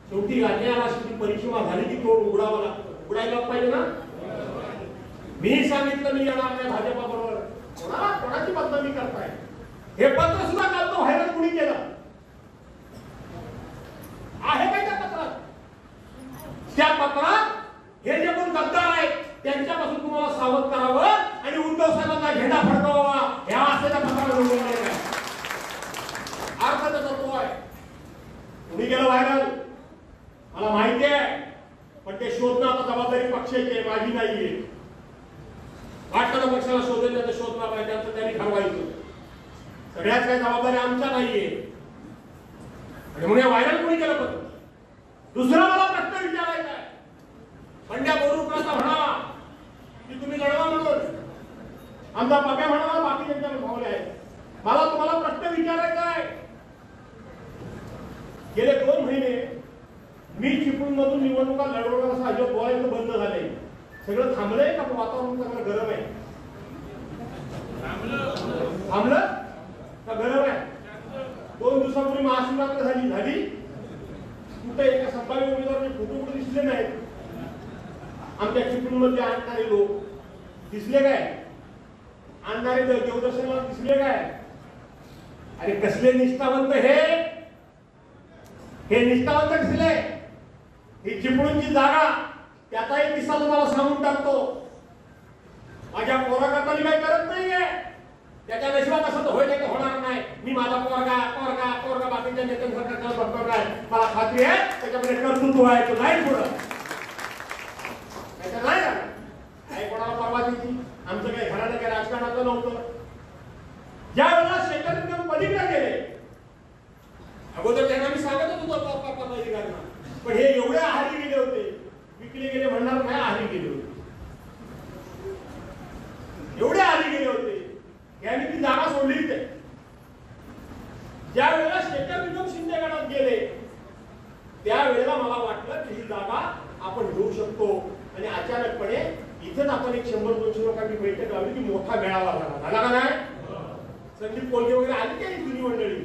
शेवटी राज्याला शेवटी परिसीमा झाली की तोड उघडावं लागतं. उघडायला पाहिजे ना. मी सांगितलं मी येणार नाही भाजपा बरोबर. कोणाची बदनामी करताय? हे पत्र सुद्धा काल तो व्हायरल कुणी केलं आहे काय त्या पत्रात? त्या पत्रात हे जे कोण गद्दार आहेत त्यांच्यापासून तुम्हाला सावध करावं आणि उद्धव साहेबांचा झेंडा फडकवावा ह्या असलेल्या पत्राला नोंदवलेलं आहे. अर्थ त्याचा तो आहे. कुणी गेलं व्हायरल मला माहिती आहे. पण ते शोधणं आता जबाबदारी पक्षाची आहे, माझी नाहीये. वाटतं पक्षाला शोधेल तर शोधला पाहिजे, त्यांचं त्यांनी ठरवायचं. सगळ्याच काही जबाबदारी आमच्या नाहीये. आणि म्हणून व्हायरल कोणी केलं पत्र? दुसरा मला प्रश्न विचारायचा आहे. पंड्या बोरुकराचा म्हणा की तुम्ही लढवा म्हणून, आमचा पप्या म्हणा, बाकी त्यांच्या भावले आहेत. मला तुम्हाला प्रश्न विचारायचा आहे. गेले 2 महिने मी चिपळूण मधून निवडणुका लढवणार असं अजिबात बोलायचं बंद झालंय. सगळं थांबलंय का? वातावरण चांगलं गरम आहे. थांबलं का गरम आहे? 2 दिवसापूर्वी महाशिवरात्र झाली. कुठे एका संभाव्य उमेदवाराचे फोटो कुठे दिसले नाहीत. आमच्या चिपळूण मध्ये आणणारे लोक दिसले काय? आणणारे देवदर्शनाला दिसले काय? अरे कसले निष्ठावंत हे निष्ठावंत दिसले. ही चिपळूणची जागा त्याचाही किस्सा तुम्हाला सांगून टाकतो. माझ्या पोराकरता मी काही करत नाहीये. त्याच्या नशिबात असं तर होईल का? होणार नाही. मी माझा पोरगा बाकीच्या नेत्यांसारखा बघतो काय? मला खात्री आहे त्याच्यामध्ये कर्तृत्व आहे. तो नाही पुढं त्याच्या नाही काही कोणाला परवा द्यायची. आमचं काही घरानं काही राजकारणाचं नव्हतं. ज्या वेळेला शेतकरी पलीकडे गेले अगोदर त्यांना मी सांगत होतो अधिकाऱ्यांना, पण हे एवढे आहारी गेले होते, विकले गेले म्हणणार नाही, आहारी गेले होते. एवढे आहारी गेले होते यांनी ती जागा सोडलीच आहे. ज्या वेळेला शेखर निगम शिंदे गटात गेले त्यावेळेला मला वाटलं की ही जागा आपण घेऊ शकतो. आणि अचानकपणे इथेच आपण एक 100-200 लोकांची बैठक लावली की मोठा मेळावा झाला का नाही? संदीप कोलगे वगैरे आले काय जुनी मंडळी?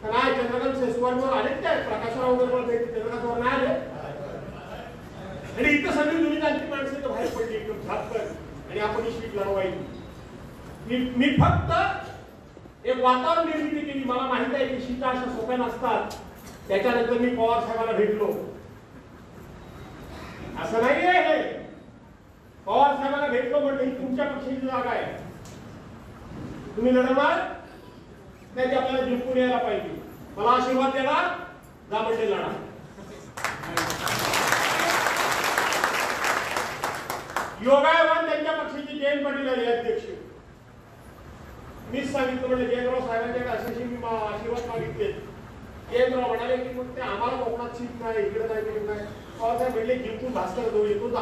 नाही, चंद्रकांत सेसवालवर आले काय? प्रकाशराव वगैरे चंद्रकांतवर नाही आले. आणि इथं सगळी जुनी जाणती माणसं बाहेर पडली एकदम झापकन आणि आपण ही सीट लढवायची. मी फक्त एक वातावरण निर्मिती केली. मला माहित आहे की सीटा अशा सोप्या नसतात. त्याच्यानंतर मी पवार साहेबांना भेटलो. असं नाही आहे. पवार साहेबांना भेटलो म्हणजे ही तुमच्या पक्षाची जागा आहे, तुम्ही लढवणार नाही ते आपल्याला जिंकून यायला पाहिजे. मला आशीर्वाद देणार, जा म्हणजे लढा. योगायोगाने त्यांच्या पक्षाची जयंत पाटील आली अध्यक्ष. मीच सांगितलं म्हणजे जयंतराव साहेबांच्याकडे असे मी आशीर्वाद मागितले. जयंतराव म्हणाले की मग ते आम्हाला कोकणात सीट नाही, इकडे नाही, तिकडे नाही. पवारसाहेब म्हणले जिंकून भास्कर जाऊ येतो जा.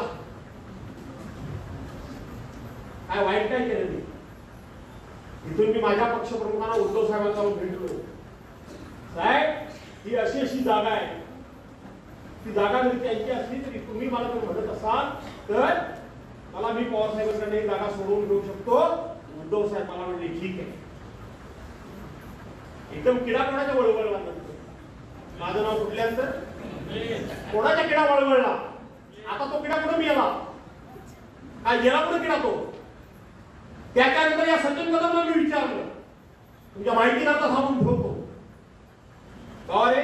काय वाईट काय केलं मी? इथून मी माझ्या पक्षप्रमुखांना उद्धव साहेबांना जाऊन भेटलो. साहेब ही अशी जागा आहे, ती जागा जरी त्यांची असली तरी तुम्ही मला जर म्हणत असाल तर मला मी पवार साहेबांकडे जागा सोडवून घेऊ शकतो. उद्धव साहेब मला म्हणले ठीक आहे. एकदम किडा कोणाच्या वळवळला नंतर माझं नाव कुठल्यानंतर कोणाच्या किडा वळवळला. आता तो किडा कुठे मी आला काय गेला कुठे किडा तो? त्याच्यानंतर या सचिन कदमला मी विचारलं तुमच्या माहितीला आता सांगून ठेवतो का रे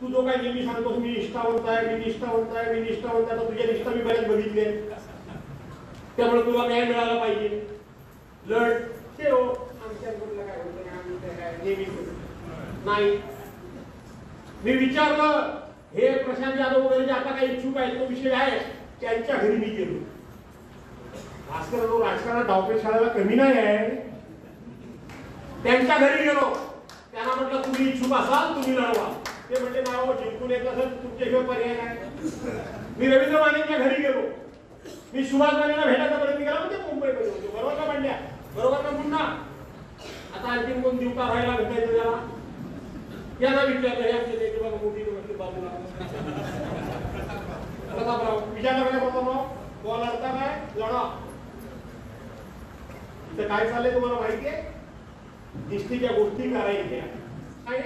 तू जो काय नेहमी सांगतोस मी निष्ठावंत आहे, मी निष्ठावंत आहे, मी निष्ठावंत आहे. तुझ्या निष्ठा मी बऱ्याच बघितले, त्यामुळे तुला न्याय मिळाला पाहिजे. लढ ते हो आमच्या काय होतं नेहमी नाही. मी विचारलं हे प्रशांत यादव वगैरे जे आता काही इच्छुक आहेत तो विषय आहे त्यांच्या घरी मी गेलो. भास्कर राजकारणात डावपेच शाळेला कमी नाही आहे. त्यांच्या घरी गेलो, त्यांना म्हटलं तुम्ही इच्छुक असाल तुम्ही लढवा. ते म्हणजे नाव जिंकून येत असेल तुमच्याशिवाय पर्याय नाही. मी रवींद्र मानेंच्या घरी गेलो, मी सुभाष मानेंना भेटायचा प्रयत्न केला, म्हणजे मुंबईमध्ये होतो. बरोबर का म्हणल्या? बरोबर ना पुन्हा? आता आणखी कोण दिवटा व्हायला भेटायचं त्याला? यांना विचारलं, या बघा मोठी म्हटली बाजूला विचारलं काय प्रतापराव, तो लढता काय लढा. इथं काय चाललंय तुम्हाला माहितीये? निष्ठीच्या गोष्टी करायच्या आणि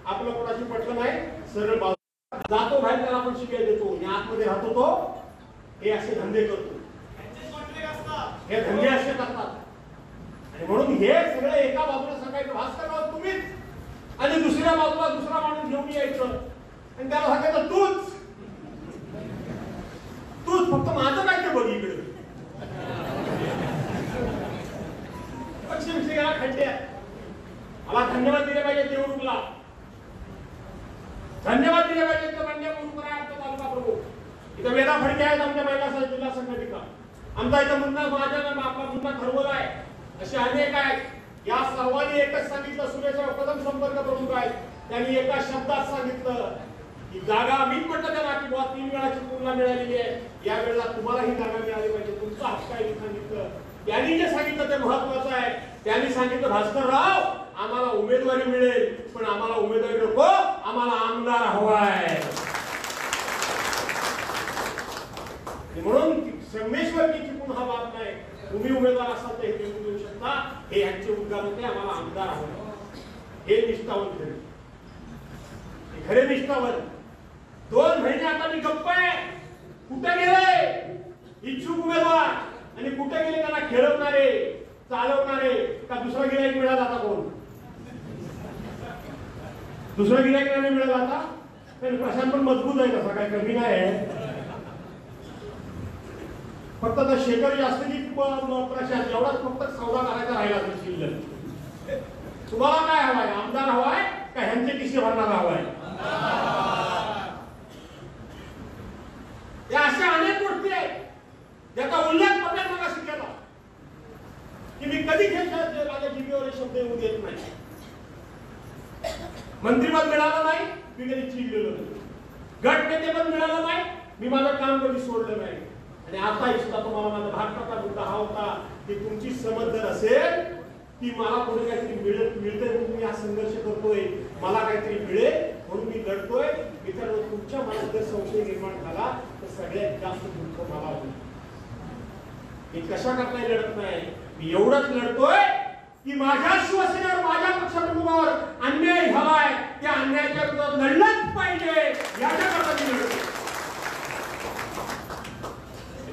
आपलं कोणाशी पटलं नाही सरळ बाजू जातो बाहेर, त्याला आपण शिकाय देतो, आतमध्ये राहतो तो. हे असे धंदे करतो, हे धंदे असे करतात. आणि म्हणून हे सगळं एका बाजूला सांगायचं भास्करराव तुम्हीच, आणि दुसऱ्या बाजूला दुसरा माणूस घेऊन यायचं आणि त्याला सांगायचं तूच फक्त माझं काय ते बघ इकडे. पक्षी गेला खड्ड्यात. मला धन्यवाद दिले पाहिजे देवरूपला, धन्यवाद दिले पाहिजे तर म्हणजे तालुका प्रमुख. इथं वेदा फडके आहेत आमच्या महिला जिल्हा संघटिका, आमचा इथं मुन्ना माझ्या आपला मुन्ना ठरवला आहे, असे अनेक आहेत. या सर्वांनी एकच सांगितलं, सुरेश कदम संपर्क प्रमुख आहेत, त्यांनी एका शब्दात सांगितलं की जागा मीच म्हटलं त्यांना की बुवा 3 वेळाची पूर्ण मिळालेली आहे, या वेळेला तुम्हाला ही जागा मिळाली पाहिजे, तुमचा हक्क आहे सांगितलं. त्यांनी जे सांगितलं ते महत्वाचं आहे. त्यांनी सांगितलं भास्करराव आम्हाला उमेदवारी मिळेल, पण आम्हाला उमेदवारी नको, आम्हाला आमदार हवाय. म्हणून संगमेश्वरची पुन्हा बात नाही, तुम्ही उमेदवार असाल तर हे निवडून येऊ शकता. हे यांचे उद्गार होते, आम्हाला आमदार हवं. हे निष्ठावंत खरे, खरे निष्ठावंत. 2 महिने आता मी गप्प आहे, कुठे गेले इच्छुक उमेदवार आणि कुठे गेले त्यांना खेळवणारे चालवणारे? का दुसरा गिराईक मिळाला आता? कोण दुसरा गिराईक नाही मिळाला आता? प्रशांत पण मजबूत आहे, कसा काय कमी नाही आहे. फक्त आता शेखर जास्त की प्रशांत एवढाच फक्त सौदा करायचा राहिला शिल्लक. तुम्हाला काय हवाय? आमदार हवाय का ह्यांचे किस्से भरणारा हवाय? या अशा अनेक गोष्टी आहेत ज्याचा उल्लेख पटेल मला शिकायला की मी कधी खेळतो माझ्या जीभेवर शब्द येऊ देत नाही. मंत्रिपद मिळालं नाही, मी कधी चिडलेलो नाही. गट नेतेपद मिळालं नाही, मी माझं काम कधी सोडलं नाही. आणि आता सुद्धा तुम्हाला माझा भाजपाचा मुद्दा हा होता की तुमची समज जर असेल की मला पुढे काहीतरी मिळतंय म्हणून मी हा संघर्ष करतोय, मला काहीतरी मिळेल म्हणून मी लढतोय. मित्रांनो, तुमच्या मनात जर संशय निर्माण झाला तर सगळ्यात जास्त दुःख मला होईल. मी कशा करता लढत नाही, मी एवढंच लढतोय की माझ्या शिवसेनेवर माझ्या पक्षप्रमुखावर अन्याय झालाय, त्या अन्यायाच्या विरोधात लढलंच पाहिजे याच्याकरता मी लढतोय.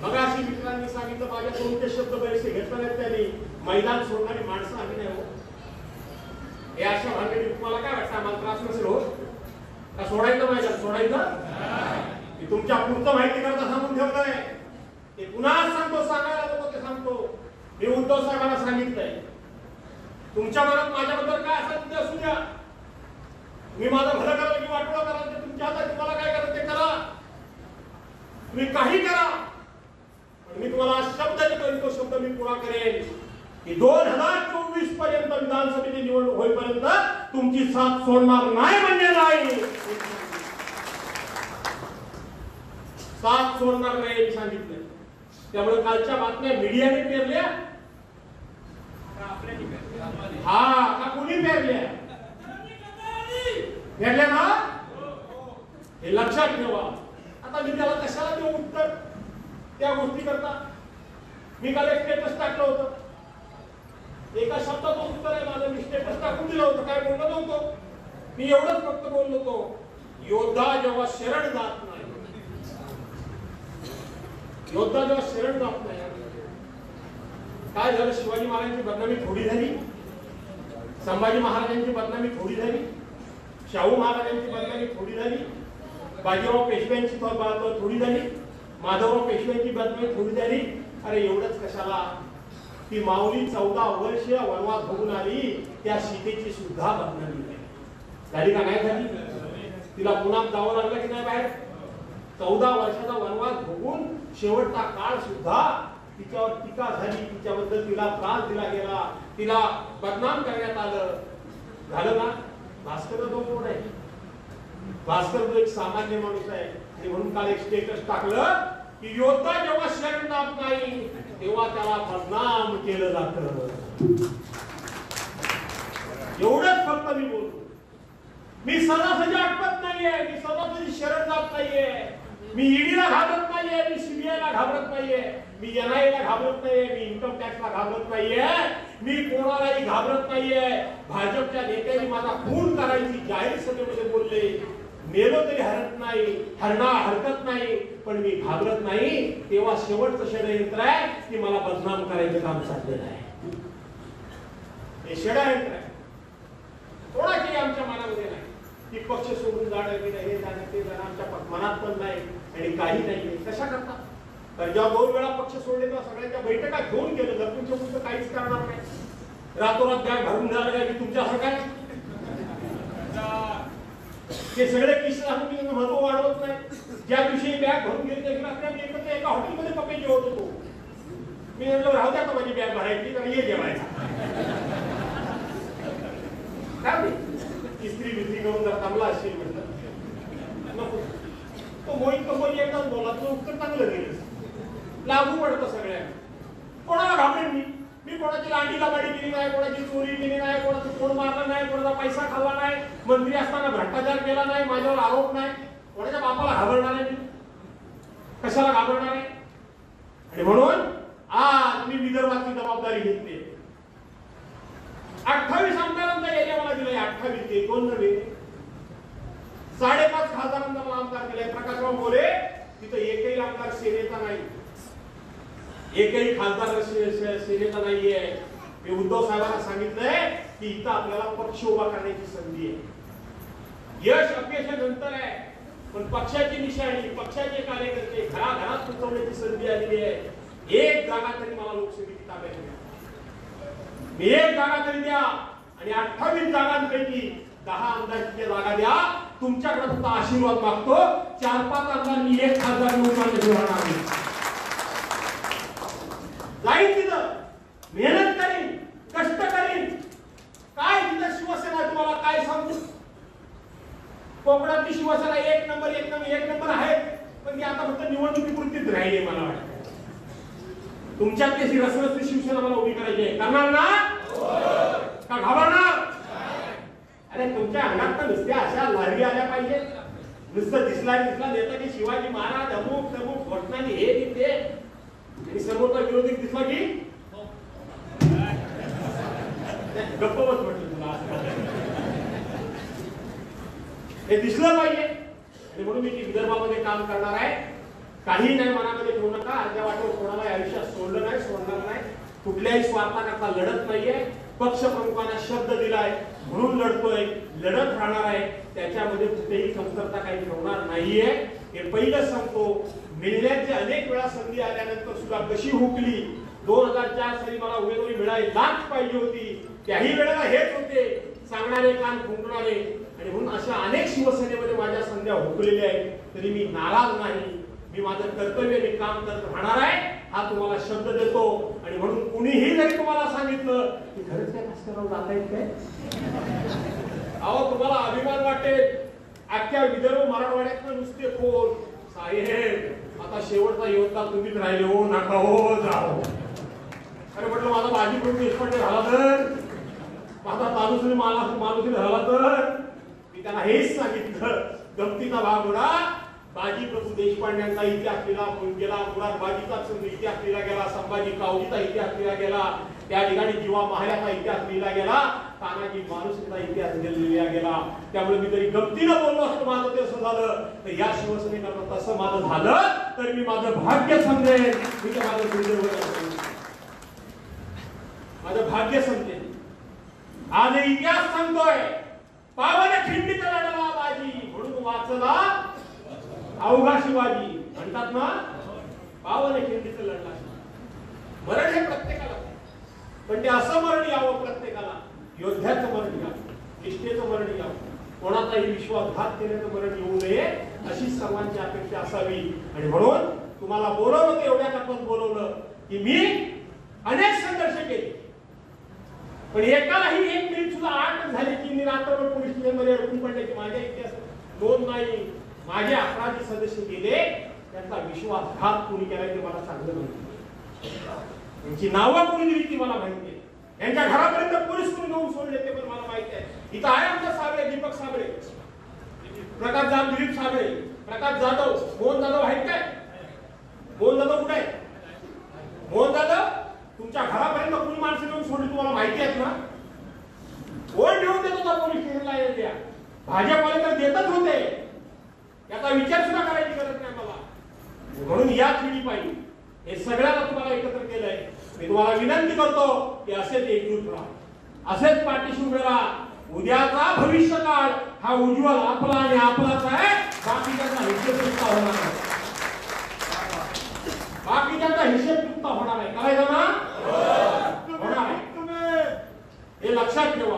बघा, अशी मित्रांनी सांगितलं माझ्या दोन शब्द बरेचसे घेतले नाहीत त्यांनी. मैदान सोडणारी माणसं आम्ही नाही हो. हे अशा भानगडी तुम्हाला काय वाटतं? आम्हाला त्रास नसेल हो का? सोडायचं मैदान सोडायचं? मी तुमच्या पुढचं माहिती करता सांगून ठेवलंय, ते पुन्हा सांगतो, सांगायला नको ते सांगतो. मी उद्धव साहेबांना सांगितलंय, तुमच्या मनात माझ्याबद्दल काय असेल ते असू द्या, मी माझं भलं करायला की वाटोळं करायला ते तुमच्या हातात, तुम्हाला काय करायचं ते करा, तुम्ही काही करा. पण मी तुम्हाला शब्द देतो, तो शब्द मी पुरा करेन की 2024 पर्यंत विधानसभेची निवडणूक होईपर्यंत तुमची साथ सोडणार नाही, म्हणजे नाही, साथ सोडणार नाही सांगितलं. त्यामुळे कालच्या बातम्या मीडियाने पेरल्या, हा का कोणी पेरल्या? पेरल्या ना, हे लक्षात ठेवा. आता मी त्याला कशाला देऊ उत्तर त्या गोष्टी करता? मी काल एक स्टेटस टाकलं होतं, एका शब्दाचं उत्तर आहे माझं. मी स्टेटस टाकून दिलं होतं, काय बोललो नव्हतो मी, एवढंच फक्त बोललो होतो, योद्धा जेव्हा शरण जात नाही, योद्धा जेव्हा शरण जात नाही. काय झालं? शिवाजी महाराजांची बदनामी थोडी झाली, संभाजी महाराजांची बदनामी थोडी झाली, शाहू महाराजांची बदनामी थोडी झाली, बाजीराव पेशव्यांची थोडी झाली, माधवराव पेशव्यांची बदनामी थोडी झाली. अरे एवढंच कशाला? ती माऊली 14 वर्ष वनवास भोगून आली, त्या सीतेची सुद्धा बदनामी झाली का नाही झाली? तिला पुन्हा जावं लागलं की नाही बाहेर? 14 वर्षाचा वनवास भोगून शेवटचा काळ सुद्धा तिच्यावर टीका झाली, तिच्याबद्दल तिला त्रास दिला गेला, तिला बदनाम करण्यात आलं, झालं ना? भास्कर तो कोण आहे? भास्कर तो एक सामान्य माणूस आहे. आणि म्हणून काल एक स्टेटस टाकलं की योद्धा जेव्हा शरण जात नाही तेव्हा त्याला बदनाम केलं जातं. एवढंच फक्त मी बोलतो. मी सदासजी अटकत नाहीये, मी सदासजी शरण जात नाहीये, मी ईडीला घाबरत नाहीये, मी सीबीआयला घाबरत नाहीये, मी एनआयला घाबरत नाहीये, मी इन्कम टॅक्सला घाबरत नाहीये, मी कोणालाही घाबरत नाहीये. भाजपच्या नेत्यांनी माझा खून करायची जाहीर सभेमध्ये बोलले. मेलो तरी हरकत नाही, पण मी घाबरत नाही. तेव्हा शेवटचं षडयंत्र आहे की मला बदनाम करायचं काम चाललेलं आहे. हे षडयंत्र आहे. कोणाची आमच्या मनामध्ये नाही की पक्ष सोडून जाणं की हे जाणं ते जाणं आमच्या मनात पण नाही आणि काही नाही. कशा करता? तर जेव्हा 2 वेळा पक्ष सोडले तेव्हा सगळ्यांच्या बैठका घेऊन गेलं. जर तुमच्या पुढचं काहीच करणार नाही, रातोरात बॅग भरून जाणार काय की तुमच्यासारखं काय ते सगळे किस्से महत्व वाढवत नाही. ज्या दिवशी बॅग भरून गेली त्या दिवशी आम्ही एकत्र एका हॉटेलमध्ये पप्पे जेवत होतो. मी म्हटलं राहू द्या का माझी बॅग भरायची तर ये जेवायचा. काय इस्त्री बिस्त्री करून जर थांबला असेल म्हटलं नको. तो मोहित कंपनी एकदाच बोला, तो उत्तर चांगलं गेलं, लागू पडतं सगळ्यांना. कोणाला घाबरेल मी? मी कोणाची लांडी लाबाडी केली नाही, कोणाची चोरी केली नाही, कोणाचं कोण मारलं नाही, कोणाचा पैसा खाल्ला नाही, मंत्री असताना भ्रष्टाचार केला नाही, माझ्यावर आरोप नाही. कोणाच्या बापाला घाबरणार आहे मी? कशाला घाबरणार आहे? आणि म्हणून आज मी विदर्भाची जबाबदारी घेतली. 28 आमदारांचा एरिया मला दिलाय. 28 ते 2 नव्हे, 5.5 खासदारांचा मला आमदार दिलाय. प्रकाशराव मोरे तिथं एकही आमदार सेनेचा नाही, एकही खासदार सेनेचा नाहीये. मी उद्धव साहेबांना सांगितलंय की इथं आपल्याला पक्ष उभा करण्याची संधी आहे. यश अपयशानंतर आहे, पण पक्षाची निशाणी, पक्षाचे कार्यकर्ते घराघरात सुचवण्याची संधी आलेली आहे. एक जागा तरी मला लोकसभेची ताब्यात द्या, मी एक जागा तरी द्या आणि 28 जागांपैकी 10 आमदारकीच्या जागा द्या. तुमच्याकडे फक्त आशीर्वाद मागतो. 4-5 आमदार मी एक खासदार निवडून राहणार नाही. जाईन तिथं, मेहनत करीन, कष्ट करीन. काय तिथं शिवसेना तुम्हाला काय सांगू? कोकणातली शिवसेना एक नंबर आहे, पण ती आता फक्त निवडणुकीपुरतीच राहिली. मला वाटतं तुमच्यातली रसरसली शिवसेना मला उभी करायची आहे. करणार ना? का घाबरणार? अरे तुमच्या अंगात तर नुसत्या अशा लहरी आल्या पाहिजे. नुसतं दिसला नेता की शिवाजी महाराज अमुक घटनांनी हे ते, आणि समोरचा विरोधी दिसला की गप्प बस म्हटलं तुला. हे दिसलं पाहिजे. आणि म्हणून मी विदर्भामध्ये काम करणार आहे. काही नाही मनामध्ये ठेवू नका. अर्ध्या वाटेवर कोणाला आयुष्यात सोडलं नाही, सोडणार नाही. कुठल्याही स्वार्थाकरता लढत नाहीये. पक्ष प्रमुखांना शब्द दिलाय म्हणून लढतोय, लढत राहणार आहे. त्याच्यामध्ये कुठेही कमतरता काही ठेवणार नाहीये. हे पहिलं सांगतो. मिळण्याची अनेक वेळा संधी आल्यानंतर सुद्धा कशी हुकली. 2004 साली मला उमेदवारी मिळायलाच पाहिजे होती. त्याही वेळेला हेच होते सांगणारे, कान फुंकणारे. आणि म्हणून अशा अनेक शिवसेनेमध्ये माझ्या संध्या हुकलेल्या आहेत. तरी मी नाराज नाही. मी माझं कर्तव्य मी काम करत राहणार आहे, हा तुम्हाला शब्द देतो. आणि म्हणून कुणीही जरी तुम्हाला सांगितलं की खरंच काय भास्करराव जाता येत काय, अहो तुम्हाला अभिमान वाटेल. अख्ख्या विदर्भ मराठवाड्यात नुसते कोण साहेब, आता शेवटचा योद्धा तुम्हीच राहिले हो, नका हो जाओ. अरे म्हटलं माझा बाजी प्रभू देशपांडे झाला तर, माझा माणूसरी झाला तर. मी त्यांना हेच सांगितलं. गमतीचा भाग होता. बाजी प्रभू देशपांड्यांचा इतिहास गेला, मुरारबाजीचा इतिहास लिहिला गेला, संभाजी कावजीचा इतिहास लिहिला गेला, त्या ठिकाणी जीवा महाल्याचा इतिहास लिहिला गेला, तानाजी माणूसचा इतिहास लिहिला गेला. त्यामुळे मी तरी गमतीनं बोललो असतो माझं ते असं झालं तर या शिवसेनेकरता तसं माझं झालं तर मी माझं भाग्य समजेन. मी तर माझं भाग्य समजेन. आज इतिहास सांगतोय. पावन खिंडीचा लढला बाजी म्हणून वाचला अवघा शिवाजी. म्हणतात ना पावन खिंडीचं लढला. मरण हे प्रत्येकाला, पण ते असं मरण यावं प्रत्येकाला, योद्ध्याचं मरण यावं, निष्ठेचं मरण यावं, कोणाचाही विश्वासघात केल्याचं मरण येऊ नये अशी सर्वांची अपेक्षा असावी. आणि म्हणून तुम्हाला बोलवलं तर एवढ्या करताच बोलवलं की मी अनेक संघर्ष केले, पण एकालाही एक मिनिट सुद्धा अटक झाली की मी रात्रभर पोलीस स्टेशनमध्ये अडकून पडण्याची माझ्या इतिहास नोंद नाही. माझे अपराधी सदस्य गेले, त्यांचा विश्वासघात कोणी केला ते मला चांगलं माहिती, त्यांची नावं कोणी दिली ती मला माहिती आहे, यांच्या घरापर्यंत पोलीस कोणी नेऊन सोडले ते पण मला माहिती आहे. इथं आहे आमचा साबळे, दीपक साबळे, प्रकाश जाधव, दिलीप साबळे, प्रकाश जाधव, मोहन जाधव आहेत काय? मोहन जाधव कुठे आहे? मोहन जाधव, तुमच्या घरापर्यंत कोणी माणसं नेऊन सोडली तुम्हाला माहिती आहेत ना? कोण नेऊन देत होता पोलीस स्टेशनला? येत्या भाजपवाले तर देतच होते, याचा विचार सुद्धा करायची गरज नाही मला. म्हणून या पिढी पाहिजे हे सगळ्यांना तुम्हाला एकत्र केलंय. मी तुम्हाला विनंती करतो की असेच एकजूट राहा, असेच पाठीशी उभे राहा. उद्याचा भविष्य काळ हा उज्ज्वल आपला आणि आपलाच आहे. बाकीच्यांचा हिशेब चुकता होणार नाही, बाकीच्यांचा हिशेब चुकता होणार नाही. करायचं ना? होणार आहे, हे लक्षात ठेवा.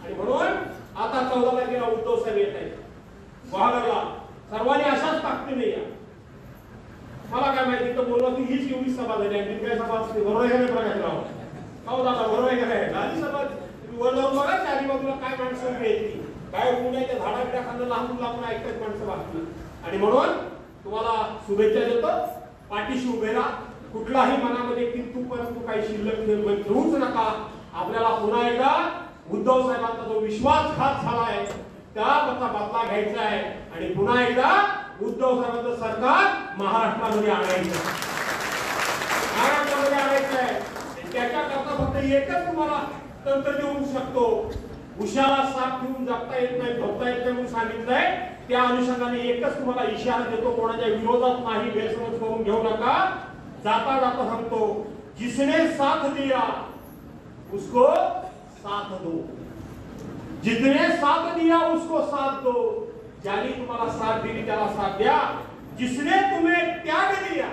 आणि म्हणून आता 14 तारखेला उद्धव साहेब येत आहेत गुहागरला. सर्वांनी अशाच ताकदीने या. मला काय माहिती तर बोलवा की हीच एवढी सभा झाली आणि काय सभा असते? बरोबर आहे का नाही? प्रकाशराव हो दादा, बरोबर आहे का नाही? गादी सभा वर जाऊन बघा, चारी बाजूला काय माणसं उभी आहेत, काय उन्हाच्या झाडाबिडा खाणं लांबून लांबून ऐकतात माणसं बाकी. आणि म्हणून तुम्हाला शुभेच्छा देतो. पाठीशी उभे राहा. कुठलाही मनामध्ये किंतु परंतु काही शिल्लक ठेवूच नका. आपल्याला पुन्हा एकदा उद्धव साहेबांचा जो विश्वासघात झालाय त्याचा बदला घ्यायचा आहे आणि पुन्हा एकदा उद्धव साहेबांचं सरकार महाराष्ट्रामध्ये आणायचं, महाराष्ट्रामध्ये आणायचं आहे. त्याच्याकरता फक्त एकच तुम्हाला तंत्र देऊ शकतो. उशाला साथ ठेवून जगता येत नाही, झोपता येत नाही म्हणून सांगितलंय. त्या अनुषंगाने एकच तुम्हाला इशारा देतो, कोणाच्या विरोधात नाही, गैरसमज करून घेऊ नका. जाता जाता सांगतो, जिसने साथ दिया उसको साथ दो, जिसने साथ दिया उसको साथ दो. ज्याने तुम्हाला साथ दिली त्याला साथ द्या. जिसने तुम्हें त्याग दिया,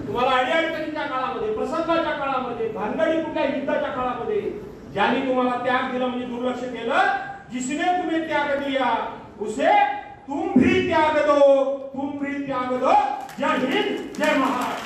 तुम्हाला अडीअडचणीच्या काळामध्ये, प्रसंगाच्या काळामध्ये, भानगडी कुठल्या युद्धाच्या काळामध्ये ज्याने तुम्हाला त्याग दिला म्हणजे दुर्लक्ष केलं, जिसने तुम्हें त्याग दिया उसे तुम भी त्याग दो, तुम भी त्याग दो. जय हिंद, जय महाराष्ट्र.